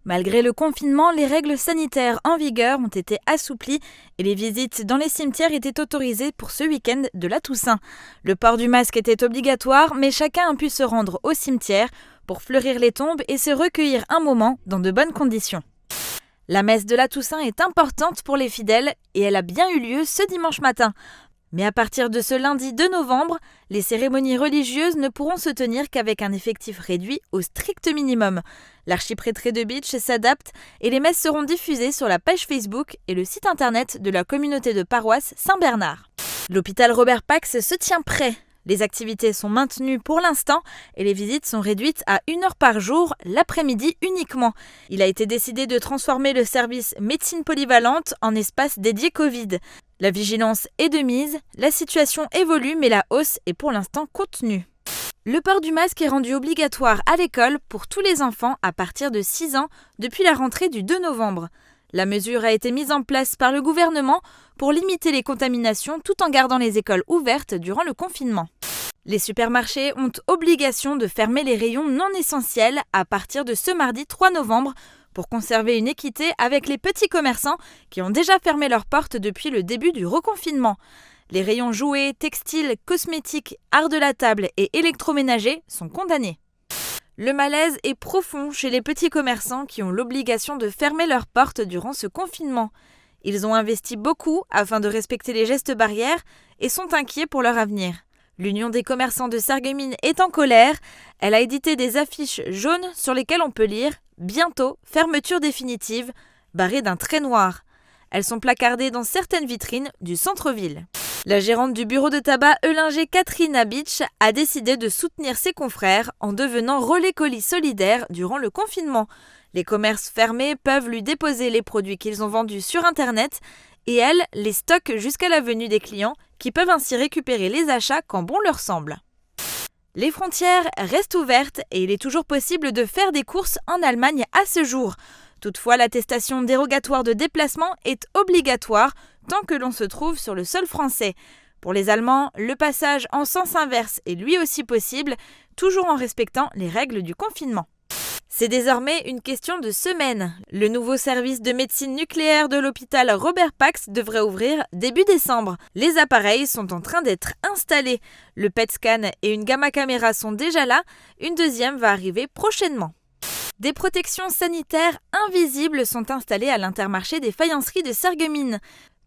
Malgré le confinement, les règles sanitaires en vigueur ont été assouplies et les visites dans les cimetières étaient autorisées pour ce week-end de la Toussaint. Le port du masque était obligatoire, mais chacun a pu se rendre au cimetière pour fleurir les tombes et se recueillir un moment dans de bonnes conditions. La messe de la Toussaint est importante pour les fidèles et elle a bien eu lieu ce dimanche matin. Mais à partir de ce lundi 2 novembre, les cérémonies religieuses ne pourront se tenir qu'avec un effectif réduit au strict minimum. L'archiprêtré de Bitche s'adapte et les messes seront diffusées sur la page Facebook et le site internet de la communauté de paroisse Saint-Bernard. L'hôpital Robert Pax se tient prêt. Les activités sont maintenues pour l'instant et les visites sont réduites à 1 heure par jour, l'après-midi uniquement. Il a été décidé de transformer le service médecine polyvalente en espace dédié Covid. La vigilance est de mise, la situation évolue mais la hausse est pour l'instant contenue. Le port du masque est rendu obligatoire à l'école pour tous les enfants à partir de 6 ans depuis la rentrée du 2 novembre. La mesure a été mise en place par le gouvernement pour limiter les contaminations tout en gardant les écoles ouvertes durant le confinement. Les supermarchés ont obligation de fermer les rayons non essentiels à partir de ce mardi 3 novembre pour conserver une équité avec les petits commerçants qui ont déjà fermé leurs portes depuis le début du reconfinement. Les rayons jouets, textiles, cosmétiques, art de la table et électroménager sont condamnés. Le malaise est profond chez les petits commerçants qui ont l'obligation de fermer leurs portes durant ce confinement. Ils ont investi beaucoup afin de respecter les gestes barrières et sont inquiets pour leur avenir. L'Union des commerçants de Sarreguemines est en colère. Elle a édité des affiches jaunes sur lesquelles on peut lire « Bientôt, fermeture définitive », barrées d'un trait noir. Elles sont placardées dans certaines vitrines du centre-ville. La gérante du bureau de tabac Eulinger Catherine Abitch a décidé de soutenir ses confrères en devenant relais colis solidaire durant le confinement. Les commerces fermés peuvent lui déposer les produits qu'ils ont vendus sur Internet et elle les stocke jusqu'à la venue des clients qui peuvent ainsi récupérer les achats quand bon leur semble. Les frontières restent ouvertes et il est toujours possible de faire des courses en Allemagne à ce jour. Toutefois, l'attestation dérogatoire de déplacement est obligatoire tant que l'on se trouve sur le sol français. Pour les Allemands, le passage en sens inverse est lui aussi possible, toujours en respectant les règles du confinement. C'est désormais une question de semaines. Le nouveau service de médecine nucléaire de l'hôpital Robert Pax devrait ouvrir début décembre. Les appareils sont en train d'être installés. Le PET scan et une gamma caméra sont déjà là. Une deuxième va arriver prochainement. Des protections sanitaires invisibles sont installées à l'Intermarché des faïenceries de Sarreguemines.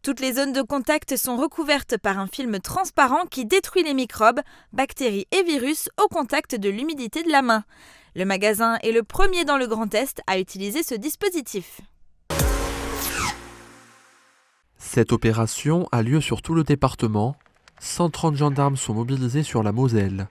Toutes les zones de contact sont recouvertes par un film transparent qui détruit les microbes, bactéries et virus au contact de l'humidité de la main. Le magasin est le premier dans le Grand Est à utiliser ce dispositif. Cette opération a lieu sur tout le département. 130 gendarmes sont mobilisés sur la Moselle.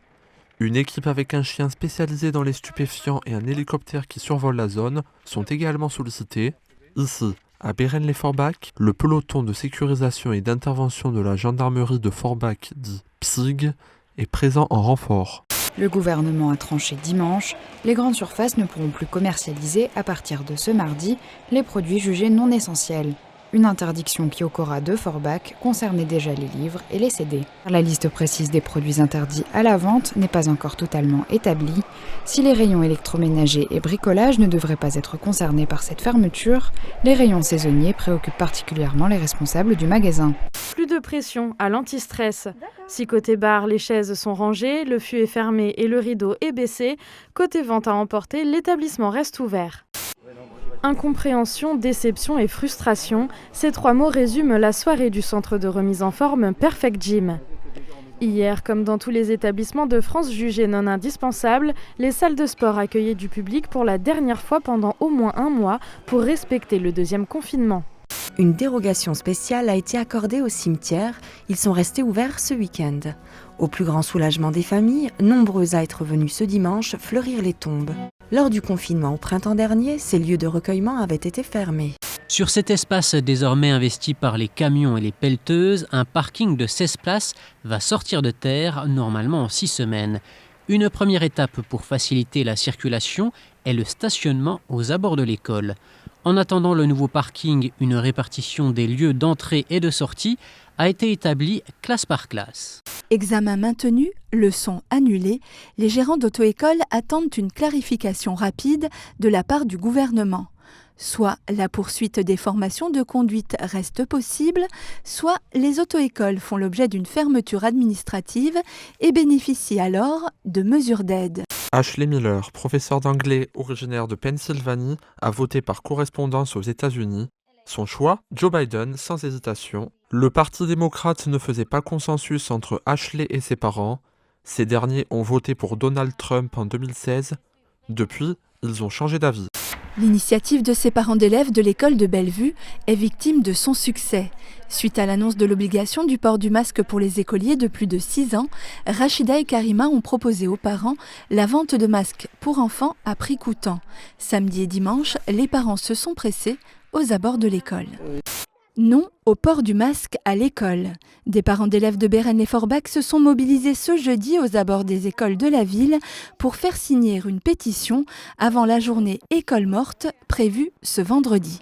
Une équipe avec un chien spécialisé dans les stupéfiants et un hélicoptère qui survole la zone sont également sollicités. Ici, à Bérennes-les-Forbach, le peloton de sécurisation et d'intervention de la gendarmerie de Forbach, dit PSIG, est présent en renfort. Le gouvernement a tranché dimanche. Les grandes surfaces ne pourront plus commercialiser à partir de ce mardi les produits jugés non essentiels. Une interdiction qui, au Cora de Forbach, concernait déjà les livres et les CD. La liste précise des produits interdits à la vente n'est pas encore totalement établie. Si les rayons électroménagers et bricolage ne devraient pas être concernés par cette fermeture, les rayons saisonniers préoccupent particulièrement les responsables du magasin. Plus de pression à l'anti-stress. Si côté bar, les chaises sont rangées, le fût est fermé et le rideau est baissé, côté vente à emporter, l'établissement reste ouvert. Incompréhension, déception et frustration, ces 3 mots résument la soirée du centre de remise en forme Perfect Gym. Hier, comme dans tous les établissements de France jugés non indispensables, les salles de sport accueillaient du public pour la dernière fois pendant au moins 1 mois pour respecter le 2e confinement. Une dérogation spéciale a été accordée aux cimetières. Ils sont restés ouverts ce week-end. Au plus grand soulagement des familles, nombreux à être venus ce dimanche fleurir les tombes. Lors du confinement au printemps dernier, ces lieux de recueillement avaient été fermés. Sur cet espace désormais investi par les camions et les pelleteuses, un parking de 16 places va sortir de terre, normalement en 6 semaines. Une première étape pour faciliter la circulation est le stationnement aux abords de l'école. En attendant le nouveau parking, une répartition des lieux d'entrée et de sortie a été établie classe par classe. Examen maintenu, leçons annulées, les gérants d'auto-école attendent une clarification rapide de la part du gouvernement. Soit la poursuite des formations de conduite reste possible, soit les auto-écoles font l'objet d'une fermeture administrative et bénéficient alors de mesures d'aide. Ashley Miller, professeur d'anglais originaire de Pennsylvanie, a voté par correspondance aux États-Unis. Son choix, Joe Biden, sans hésitation. Le Parti démocrate ne faisait pas consensus entre Ashley et ses parents. Ces derniers ont voté pour Donald Trump en 2016. Depuis, ils ont changé d'avis. L'initiative de ses parents d'élèves de l'école de Bellevue est victime de son succès. Suite à l'annonce de l'obligation du port du masque pour les écoliers de plus de 6 ans, Rachida et Karima ont proposé aux parents la vente de masques pour enfants à prix coûtant. Samedi et dimanche, les parents se sont pressés aux abords de l'école. Non au port du masque à l'école. Des parents d'élèves de Bérennes et Forbach se sont mobilisés ce jeudi aux abords des écoles de la ville pour faire signer une pétition avant la journée École morte prévue ce vendredi.